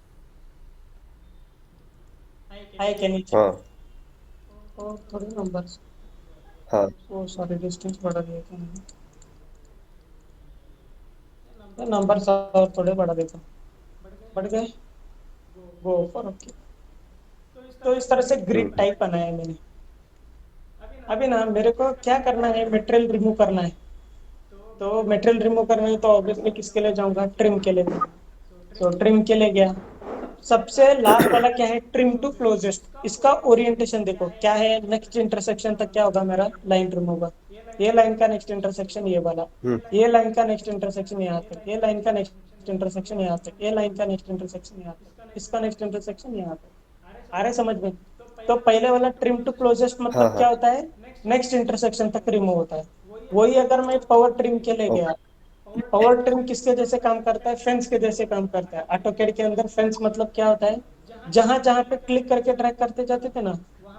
आई के नीचे। हाँ और थोड़े नंबर्स, हाँ वो सारे डिस्टेंस बढ़ा दिए क्या मैंने, नंबर्स और थोड़े बढ़ा देता हूँ। बढ़ गए, गो फॉर ओके। तो इस तरह से ग्रिड हम्म। टाइप बनाया है मैंने। अभी ना मेरे को क्या करना है, मटेरियल रिमूव करना है। तो मटेरियल रिमूव करना है तो ऑब्वियसली किसके लिए जाऊंगा, ट्रिम के लिए। तो ट्रिम के लिए गया। सबसे लास्ट वाला क्या है, ट्रिम टू क्लोजेस्ट। इसका ओरिएंटेशन देखो क्या है, नेक्स्ट इंटरसेक्शन तक क्या होगा, मेरा लाइन रिमूव होगा। ये लाइन का नेक्स्ट इंटरसेक्शन ये वाला, हम्म। ये लाइन का नेक्स्ट इंटरसेक्शन यहाँ तक, ये लाइन का नेक्स्ट इंटरसेक्शन यहाँ तक, ये लाइन का नेक्स्ट इंटरसेक्शन यहाँ तक, इसका नेक्स्ट इंटरसेक्शन यहाँ तक। आ रहे समझ में। तो पहले वाला ट्रिम टू क्लोजेस्ट हाँ मतलब हाँ। क्या होता है, नेक्स्ट इंटरसेक्शन तक रिमूव होता है। वही अगर मैं पावर ट्रिम के ले गया, ओके। पावर ट्रिम किसके जैसे काम करता है, फेंस के जैसे काम करता है। ऑटोकैड के अंदर फेंस मतलब क्या होता है, जहां जहां पे क्लिक करके ड्रैग करते जाते थे ना,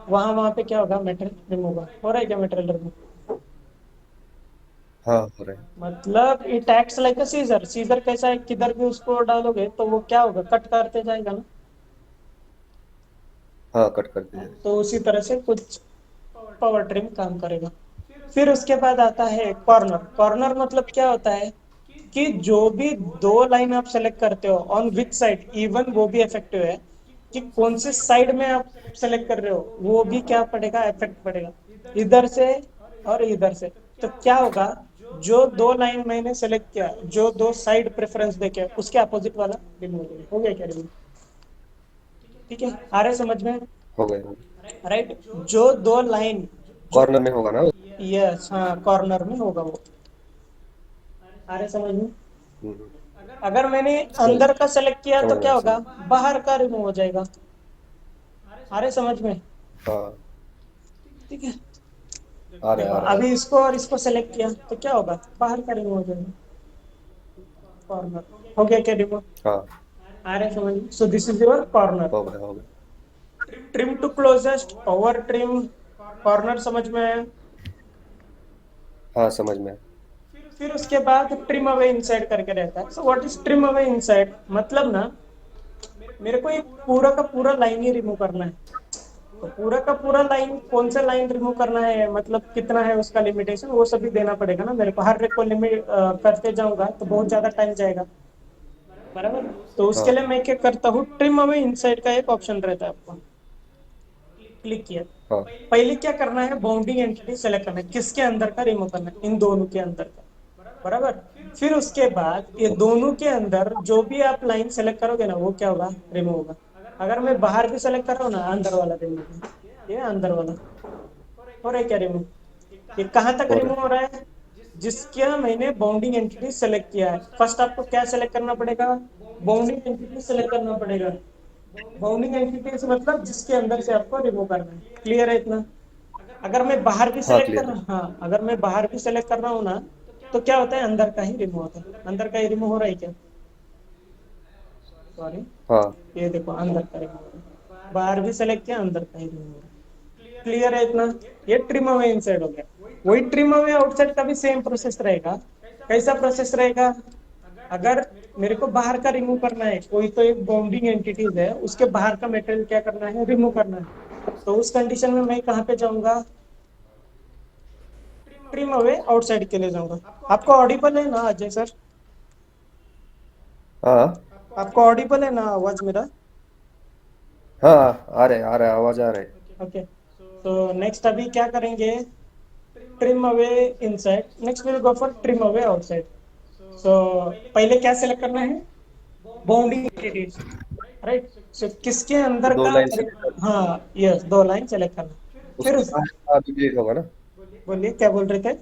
वहां वहां पे क्या होगा, मटेरियल रिमूव होगा। हो रहा है क्या मटेरियल रिमूव, हाँ हो रहे हैं। मतलब it acts like a scissor. Scissor कैसा है, किधर भी उसको डालोगे तो वो क्या होगा, कट करते जाएगा ना। हाँ कट कर दिया। तो उसी तरह से कुछ पावर ट्रिम काम करेगा। फिर उसके बाद आता है कॉर्नर। कॉर्नर मतलब क्या होता है, कि जो भी दो लाइन आप सेलेक्ट करते हो, ऑन विच साइड, इवन वो भी इफेक्टिव है, कि कौन से साइड में आप सेलेक्ट कर रहे हो, वो भी क्या पड़ेगा, इफेक्ट पड़ेगा। इधर से और इधर से। तो क्या होगा, जो दो लाइन मैंने सेलेक्ट किया, जो दो साइड प्रेफरेंस देखे, उसके अपोजिट वाला रिमूव हो गया क्या, रिमूव। ठीक है, आ रहे समझ में। हो गए हो गए। राइट, जो दो लाइन, जो, कॉर्नर में होगा ना? यस हाँ, कॉर्नर में होगा वो। आ रहे समझ में। हम्म। अगर मैंने सही। अंदर का सेलेक्ट किया तो समझ क्या में होगा, समझ। बाहर का रिमूव हो जाएगा। आ रहे समझ में। हाँ ठीक है, आ रहे देखो आ रहे आ अभी रहे। इसको और इसको सेलेक्ट किया तो क्या होगा, बाहर का रिमूव हो जाएगा, कॉर्नर। हो गया क्या रिमूव। हाँ आ रहे समझ में। So this is your corner. हो गए हो गए। Trim to closest, power trim, corner, समझ में आया। हाँ समझ में। फिर उसके बाद ट्रिम अवे इनसाइड करके रहता है। So what is trim away inside, मतलब ना, मेरे को एक पूरा का पूरा लाइन ही रिमूव करना है। तो पूरा का पूरा लाइन, कौन सा लाइन रिमूव करना है, मतलब कितना है उसका लिमिटेशन, वो सभी देना पड़ेगा ना मेरे को। हर एक को लिमिट करते जाऊंगा तो बहुत ज्यादा टाइम जाएगा, बराबर। तो उसके हाँ लिए मैं क्या करता हूँ, ट्रिम अवे इनसाइड का एक ऑप्शन रहता है, आपको क्लिक किया। हाँ पहले क्या करना है, बाउंडिंग एंटिटी सेलेक्ट करना है, किसके अंदर का रिमूव करना है, इन दोनों के अंदर का, बराबर। फिर उसके बाद ये दोनों के अंदर जो भी आप लाइन सेलेक्ट करोगे ना, वो क्या होगा, रिमूव होगा। अगर मैं बाहर भी सेलेक्ट कर रहा हूँ ना, अंदर वाला रिमूव होगा, ये अंदर वाला। हो रहा है क्या रिमूव, ये कहाँ तक हो रहे रिमूव हो रहा है, जिसका मैंने बाउंडिंग एंटिटी सेलेक्ट किया है। फर्स्ट आपको क्या सेलेक्ट करना पड़ेगा, बाउंडिंग एंटिटी सेलेक्ट करना पड़ेगा। बाउंडिंग एंटिटी से मतलब जिसके अंदर से आपको रिमूव करना है। क्लियर है इतना। अगर मैं बाहर भी हाँ सेलेक्ट कर क्लियर है। रहा हूँ, हाँ अगर मैं बाहर भी सेलेक्ट कर रहा हूँ ना, तो क्या होता है, अंदर का ही रिमूव होता है। अंदर का ही रिमूव हो रहा है क्या, सॉरी, हाँ ये देखो अंदर का रिमूव हो रहा है। बाहर भी सेलेक्ट किया, अंदर का ही रिमूव हो रहा है। क्लियर है इतना। ये ट्रिम अवे इनसाइड हो गया। वही ट्रिम अवे आउटसाइड का भी सेम प्रोसेस रहेगा। कैसा प्रोसेस रहेगा, अगर मेरे को बाहर का रिमूव करना है, कोई तो एक बाउंडिंग एंटिटीज है, उसके बाहर का मटेरियल क्या करना है, रिमूव करना है। तो उस कंडीशन में मैं कहाँ पे जाऊंगा, ट्रिम अवे आउटसाइड के लिए जाऊंगा। आपको ऑडिबल है ना अजय सर, हाँ आपको ऑडिबल है ना आवाज मेरा। हाँ आ रहे आवाज आ रहे। ओके, तो नेक्स्ट अभी क्या करेंगे, trim away inside, next will go for trim away outside. So पहले क्या सेलेक्ट करना है, बाउंडिंग एंटिटीज, राइट। सो किसके अंदर दो का लाइन मेरे सेलेक्ट कर, हाँ यस, दो लाइन सेलेक्ट करना। फिर उसके बाहर का भी डिलीट होगा ना? बोलिए क्या बोल रहे थे।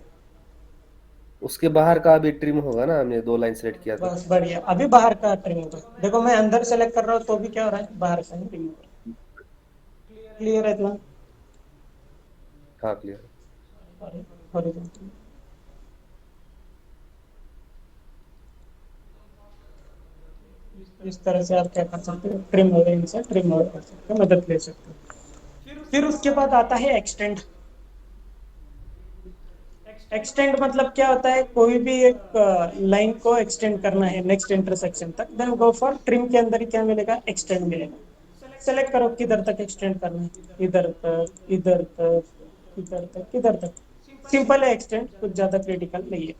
उसके बाहर का भी ट्रिम होगा ना, हमने दो लाइन सेलेक्ट किया तो। बस बढ़िया, अभी बाहर का ट्रिम होगा। देखो मैं अंदर सेलेक्ट कर रहा हूँ तो भी क्या हो रहा है, बाहर का ही ट्रिम हो रहा है। क्लियर है इतना। हाँ क्लियर। हॉरिजॉन्टल। इस तरह से आप क्या कर सकते हो, ट्रिम हो इनसे ट्रिम हो कर सकते हो, मदद ले सकते हो। फिर उसके बाद आता है एक्सटेंड। एक्सटेंड मतलब क्या होता है, कोई भी एक लाइन को एक्सटेंड करना है नेक्स्ट इंटरसेक्शन तक, देन गो फॉर ट्रिम। के अंदर ही क्या मिलेगा, एक्सटेंड मिलेगा। सेलेक्ट करो किधर तक एक्सटेंड करना है, इधर तक, इधर तक, इधर तक, इधर तक। सिंपल है एक्सटेंड, कुछ ज्यादा क्रिटिकल नहीं है।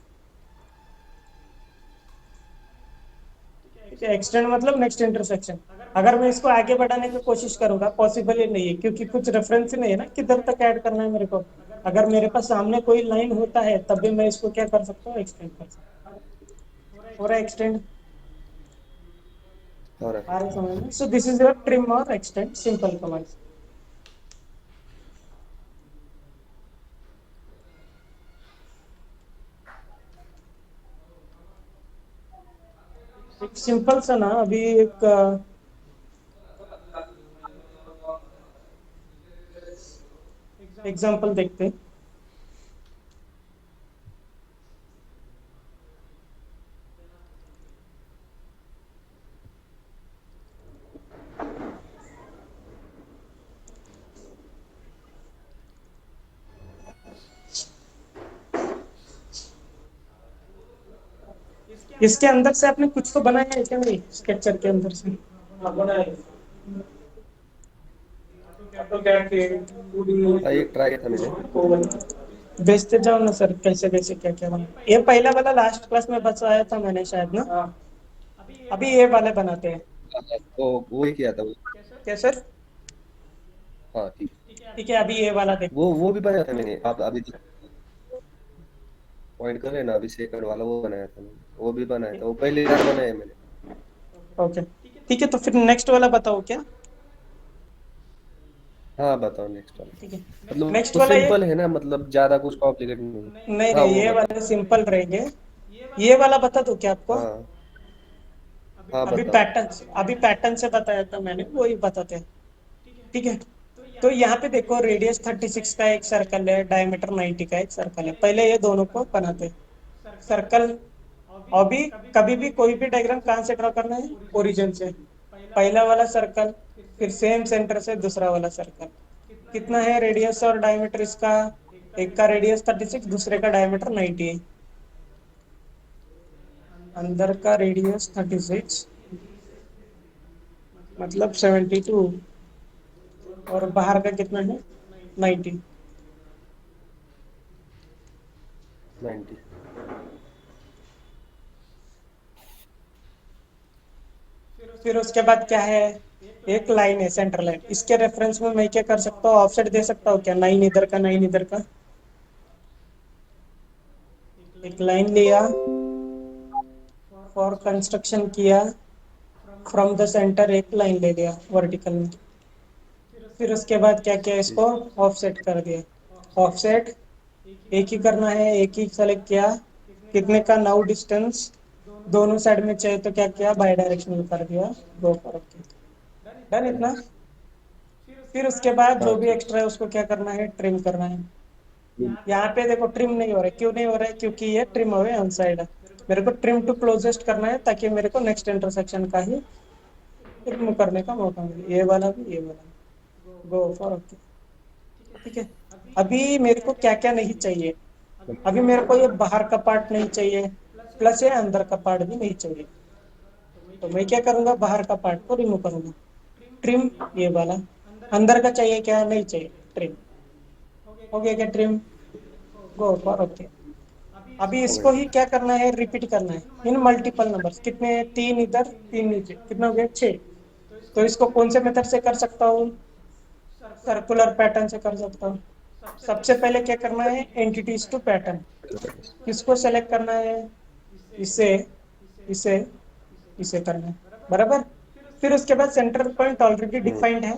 ठीक है, एक्सटेंड मतलब नेक्स्ट इंटरसेक्शन। अगर मैं इसको आगे बढ़ाने की कोशिश करूंगा, पॉसिबल ही नहीं है, क्योंकि कुछ रेफरेंस ही नहीं है ना किधर तक ऐड करना है मेरे को। अगर मेरे पास सामने कोई लाइन होता है तब भी मैं इसको क्या कर सकता हूँ, एक्सटेंड कर सकता हूँ। हो रहा है एक्सटेंड। हो रहा आ है। रहा है समझ में। So this is your trim और एक्सटेंड सिंपल कमांड। एक सिंपल सा ना अभी एक एग्जांपल देखते हैं। इसके अंदर से आपने कुछ तो बनाया है क्या, नहीं स्केचर के अंदर से। हाँ, बनाया है। AutoCAD के 2D हाँ एक ट्राई था मैंने। ओवन भेजते जाओ ना सर, कैसे कैसे क्या क्या बना। ये पहला वाला लास्ट क्लास में बताया था मैंने शायद ना। अभी ये वाले बनाते हैं। हाँ, हाँ, वो ही किया था वो। क्या सर। हाँ ठीक। ठीक है, अभी ये वाला देखते हैं। वो भी बनाया था मैंने, आप अभी पॉइंट कर रहे हैं ना, अभी सेकंड वाला वो बनाया था मैंने, वो भी बनाया था, वो पहले चार बनाए मैंने। ओके ठीक है, तो फिर नेक्स्ट वाला बताओ क्या। हाँ बताओ नेक्स्ट वाला। ठीक है, मतलब नेक्स्ट वो वाला ये। सिंपल है ना, मतलब ज्यादा कुछ कॉम्प्लिकेटेड नहीं है। नहीं हाँ नहीं, वो ये बताओ। वाले सिंपल रहेंगे। ये वाला बता दूं क्या आपको। हाँ हाँ अभी बताओ। पैटर्न, अभी पैटर्न से बताया था मैंने, वही बताते हैं। ठीक है, तो यहाँ पे देखो रेडियस 36 का एक सर्कल है, डायमीटर 90 का एक सर्कल है। पहले ये दोनों को बनाते हैं। सर्कल। अभी कभी भी कोई भी डायग्राम कहाँ से ड्रॉ करना है, ओरिजिन से। पहला वाला सर्कल, फिर सेम सेंटर से दूसरा वाला सर्कल। कितना है रेडियस और डायमीटर इसका, एक का रेडियस 36, दूसरे का डायमीटर 90 है। अंदर का रेडियस 36 मतलब 72, और बाहर का कितना है 90। 90। फिर उसके बाद क्या है, एक लाइन है सेंटर लाइन, इसके रेफरेंस में मैं क्या कर सकता हूँ, ऑफसेट दे सकता हूँ क्या, 9 इधर का 9 इधर का। एक लाइन लिया, फॉर कंस्ट्रक्शन किया, फ्रॉम द सेंटर एक लाइन ले लिया वर्टिकल में। फिर उसके बाद क्या किया, इसको ठीक। ऑफसेट कर दिया। ऑफसेट एक ही करना है, एक ही सेलेक्ट किया। कितने का, नाउ डिस्टेंस दोनों साइड में चाहिए तो क्या किया, बाई डायरेक्शनल कर दिया। गो फॉर ओके, डन इतना। फिर उसके बाद जो हाँ भी ठीक। एक्स्ट्रा है उसको क्या करना है, ट्रिम करना है। यहाँ पे देखो ट्रिम नहीं हो रहा है, क्यों नहीं हो रहा है, क्योंकि ये ट्रिम अवे अनसाइड है। मेरे को ट्रिम टू क्लोजेस्ट करना है ताकि मेरे को नेक्स्ट इंटरसेक्शन का ही रिमूव करने का मौका मिले, ये वाला भी ये वाला भी। गो फॉर ओके। ठीक है, अभी मेरे को क्या क्या नहीं चाहिए। अभी मेरे को ये बाहर का पार्ट नहीं चाहिए, प्लस ये अंदर का पार्ट भी नहीं चाहिए। तो मैं क्या करूंगा, बाहर का पार्ट को रिमूव करूंगा। ट्रिम ये वाला। अंदर का चाहिए क्या, नहीं चाहिए, ट्रिम। हो गया क्या ट्रिम। Go for okay. अभी हो इसको गया। ही क्या करना है, रिपीट करना है इन मल्टीपल नंबर्स। कितने, तीन इधर तीन नीचे, कितना हो गया 6। तो इसको कौन से मेथड से कर सकता हूँ, सर्कुलर पैटर्न से कर सकता हूँ। सबसे पहले क्या करना है, एंटिटीज टू पैटर्न। किसको सेलेक्ट करना है, इसे, इसे, इसे करना है, बराबर। फिर उसके बाद सेंटर पॉइंट ऑलरेडी डिफाइंड है,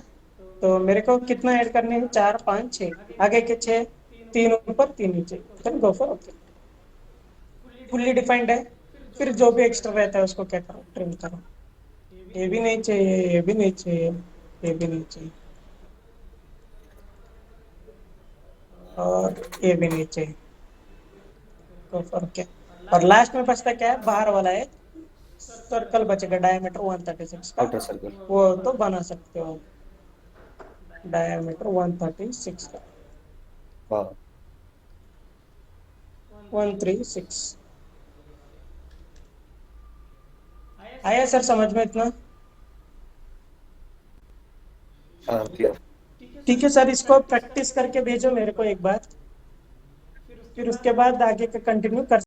तो मेरे को कितना ऐड करने हैं, 4 5 6, आगे के 6, 3 ऊपर 3 नीचे, then go for okay. Fully defined है। फिर जो भी एक्स्ट्रा रहता है उसको क्या करो, ट्रिम करो। ये भी नहीं चाहिए, ये भी नहीं चाहिए, ये भी नहीं चाहिए, और ये भी नहीं चाहिए, गो फॉर ओके। और लास्ट में बचता क्या है, बाहर वाला है सर्कल बचेगा डायमीटर 136 का, आउटर सर्कल। वो तो बना सकते हो, डायमीटर 136 का, हाँ 136। आया सर समझ में इतना? हाँ क्लियर। ठीक है सर, इसको प्रैक्टिस करके भेजो मेरे को एक बार, फिर उसके बाद आगे का कंटिन्यू कर